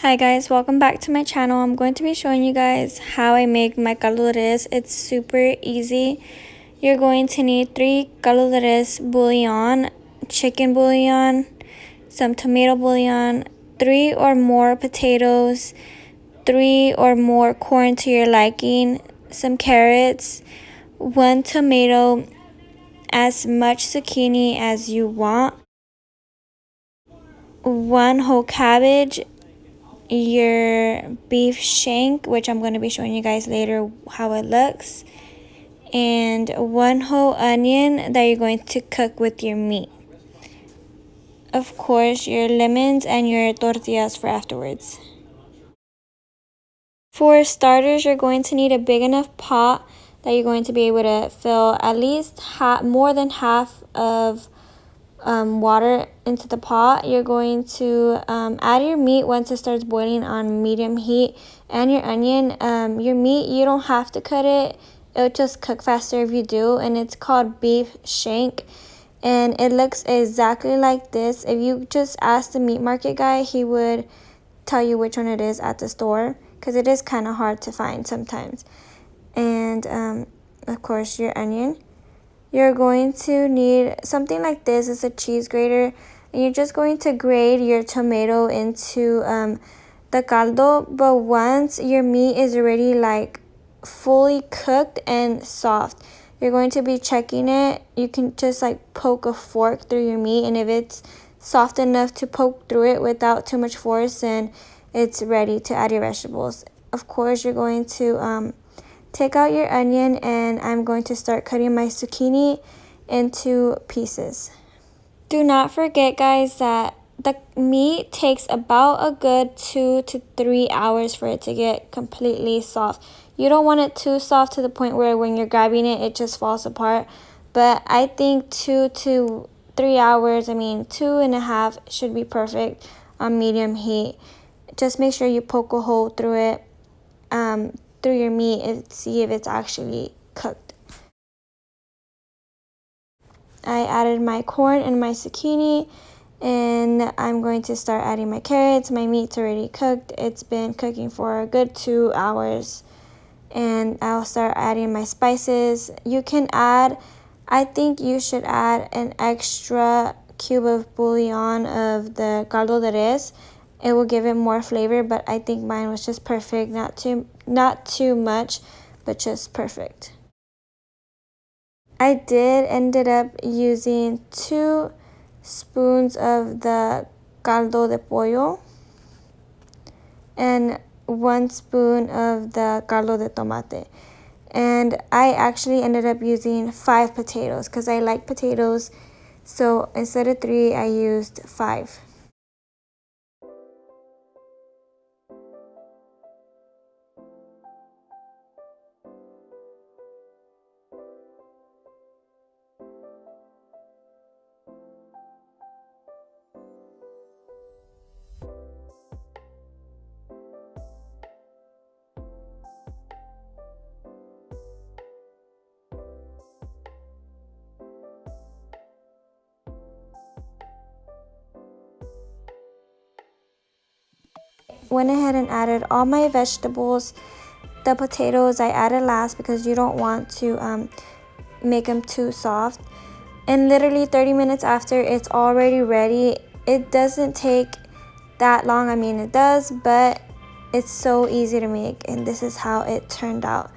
Hi guys, welcome back to my channel. I'm going to be showing you guys how I make my caldo de res. It's super easy. You're going to need 3 caldo de res bouillon, chicken bouillon, some tomato bouillon, 3 or more potatoes, 3 or more corn to your liking, some carrots, 1 tomato, as much zucchini as you want, 1 whole cabbage, your beef shank, which I'm going to be showing you guys later how it looks, and 1 whole onion that you're going to cook with your meat. Of course, your lemons and your tortillas for afterwards. For starters, you're going to need a big enough pot that you're going to be able to fill at least more than half of water into the pot. You're going to add your meat once it starts boiling on medium heat, and your onion. Your meat, you don't have to cut it. It'll just cook faster if you do, and it's called beef shank, and it looks exactly like this. If you just ask the meat market guy, he would tell you which one it is at the store, because it is kind of hard to find sometimes. And of course, your onion. You're going to need something like this. It's a cheese grater, and you're just going to grate your tomato into the caldo. But once your meat is already like fully cooked and soft, you're going to be checking it. You can just like poke a fork through your meat, and if it's soft enough to poke through it without too much force, then it's ready to add your vegetables. Of course, you're going to take out your onion, and I'm going to start cutting my zucchini into pieces. Do not forget, guys, that the meat takes about a good 2 to 3 hours for it to get completely soft. You don't want it too soft to the point where when you're grabbing it, it just falls apart. But I think 2 to 3 hours, 2.5 should be perfect on medium heat. Just make sure you poke a hole through it, through your meat, and see if it's actually cooked. I added my corn and my zucchini, and I'm going to start adding my carrots. My meat's already cooked. It's been cooking for a good 2 hours, and I'll start adding my spices. You can add, I think you should add an extra cube of bouillon of the caldo de res. It will give it more flavor, but I think mine was just perfect. Not too much, but just perfect. I ended up using 2 spoons of the caldo de pollo and 1 spoon of the caldo de tomate. And I actually ended up using 5 potatoes because I like potatoes. So instead of 3, I used 5. Went ahead and added all my vegetables. The potatoes I added last because you don't want to make them too soft. And literally 30 minutes after, it's already ready. It doesn't take that long. It does, but it's so easy to make, and this is how it turned out.